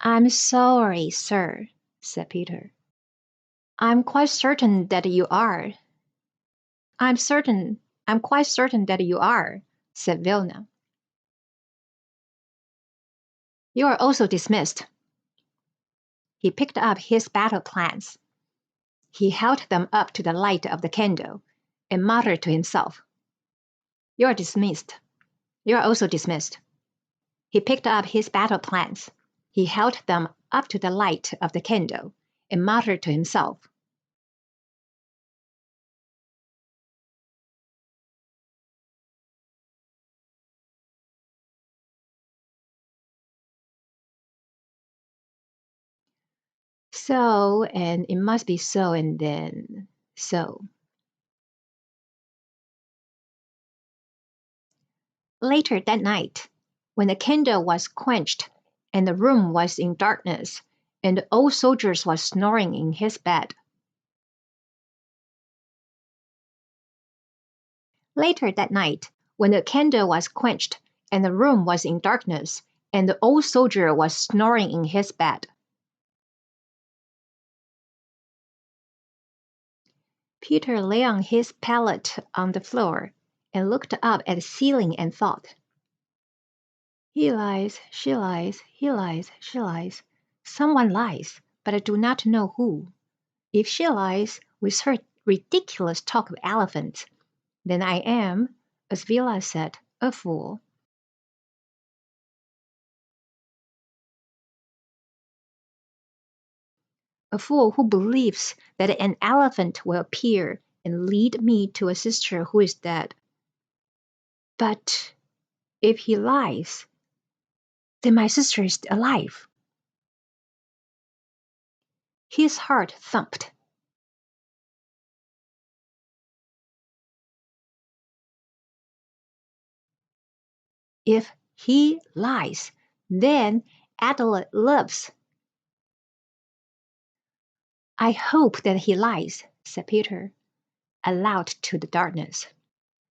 I'm sorry, sir, said Peter. I'm quite certain that you are. I'm quite certain that you are, said Vilna. You are also dismissed. He picked up his battle plans. He held them up to the light of the candle and muttered to himself, You are dismissed. You are also dismissed. He picked up his battle plans. He held them up to the light of the candle and muttered to himself, So, and it must be so, and then so. Later that night, when the candle was quenched and the room was in darkness, and the old soldier was snoring in his bed. Later that night, when the candle was quenched and the room was in darkness, and the old soldier was snoring in his bed. Peter lay on his pallet on the floor and looked up at the ceiling and thought, He lies, she lies, he lies, she lies. Someone lies, but I do not know who. If she lies with her ridiculous talk of elephants, then I am, as Villa said, a fool. A fool who believes that an elephant will appear and lead me to a sister who is dead. But if he lies, then my sister is alive. His heart thumped. If he lies, then Adelaide lives. I hope that he lies, said Peter, aloud to the darkness.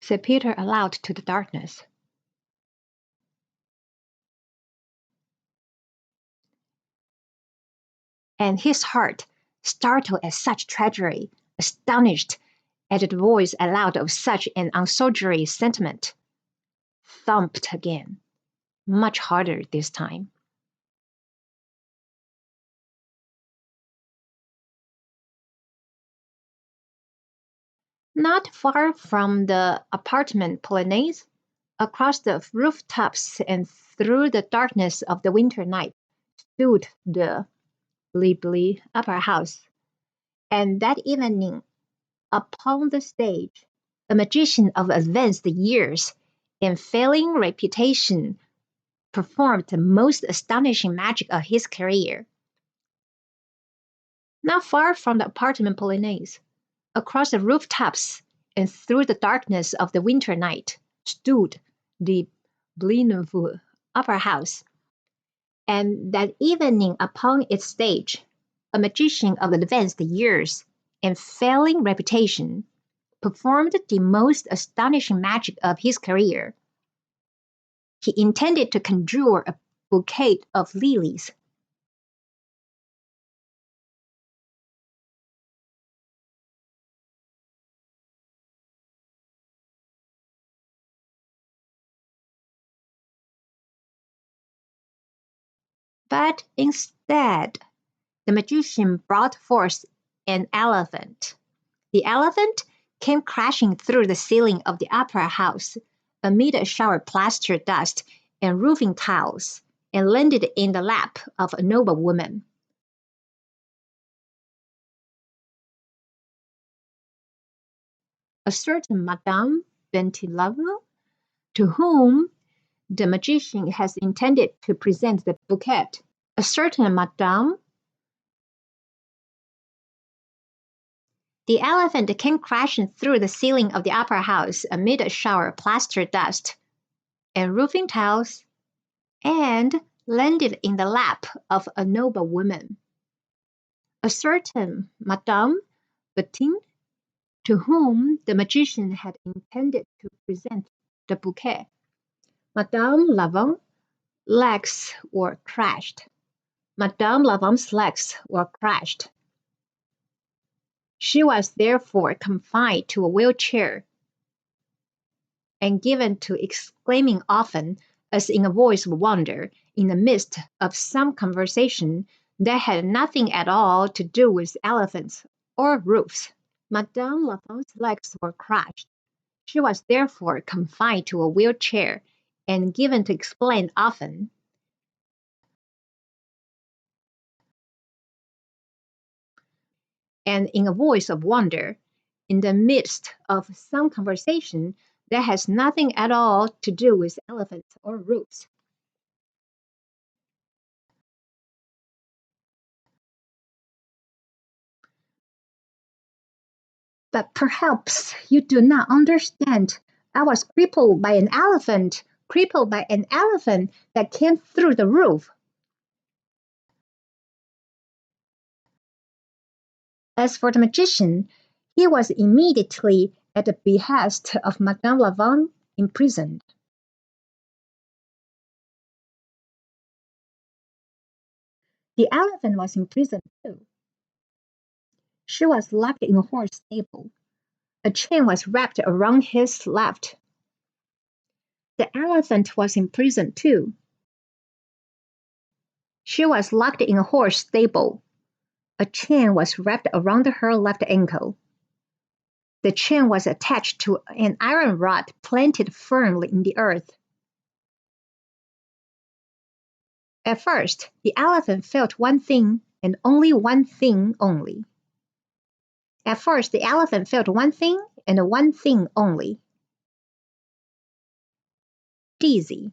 Said Peter aloud to the darkness. And his heart, startled at such treachery, astonished at the voice aloud of such an unsoldierly sentiment, thumped again, much harder this time. Not far from the apartment Polonaise, across the rooftops and through the darkness of the winter night, stood the Bleeblee Upper House, and that evening, upon the stage, a magician of advanced years and failing reputation performed the most astonishing magic of his career. Not far from the apartment Polonaise, across the rooftops and through the darkness of the winter night, stood the Bleeblee Upper House, and that evening upon its stage, a magician of advanced years and failing reputation performed the most astonishing magic of his career. He intended to conjure a bouquet of lilies. But instead, the magician brought forth an elephant. The elephant came crashing through the ceiling of the opera house amid a shower of plaster dust and roofing tiles, and landed in the lap of a noble woman. A certain Madame Ventilava, to whom the magician has intended to present the bouquet. A certain Madame. The elephant came crashing through the ceiling of the opera house amid a shower of plaster dust and roofing tiles, and landed in the lap of a noble woman. A certain Madame Bettine, to whom the magician had intended to present the bouquet. Madame Lavant legs were crushed. Madame Lavam's legs were crushed. She was therefore confined to a wheelchair and given to exclaiming often, as in a voice of wonder, in the midst of some conversation that had nothing at all to do with elephants or roofs. Madame Lavam's legs were crushed. She was therefore confined to a wheelchair and given to explain often, and in a voice of wonder, in the midst of some conversation that has nothing at all to do with elephants or roofs. But perhaps you do not understand. I was crippled by an elephant that came through the roof. As for the magician, he was immediately, at the behest of Madame Lavon, imprisoned. The elephant was imprisoned too. She was locked in a horse stable. A chain was wrapped around his left. The elephant was imprisoned too. She was locked in a horse stable. A chain was wrapped around her left ankle. The chain was attached to an iron rod planted firmly in the earth. At first, the elephant felt one thing, and only one thing only. At first, the elephant felt one thing, and one thing only. Dizzy.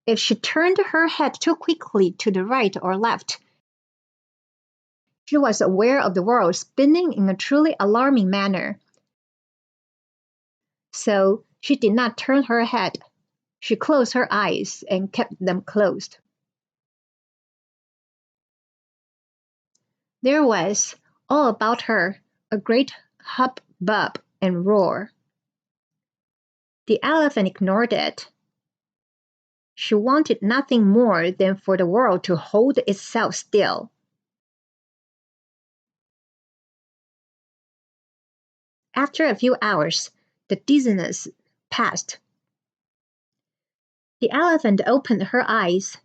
If she turned her head too quickly to the right or left, she was aware of the world spinning in a truly alarming manner. So she did not turn her head. She closed her eyes and kept them closed. There was, all about her, a great hubbub and roar. The elephant ignored it. She wanted nothing more than for the world to hold itself still. After a few hours, the dizziness passed. The elephant opened her eyes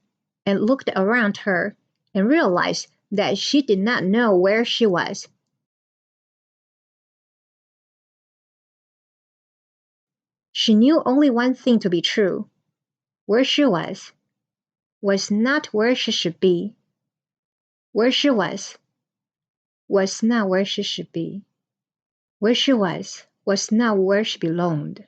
and looked around her and realized that she did not know where she was. She knew only one thing to be true. Where she was not where she should be. Where she was not where she should be. Where she was not where she belonged.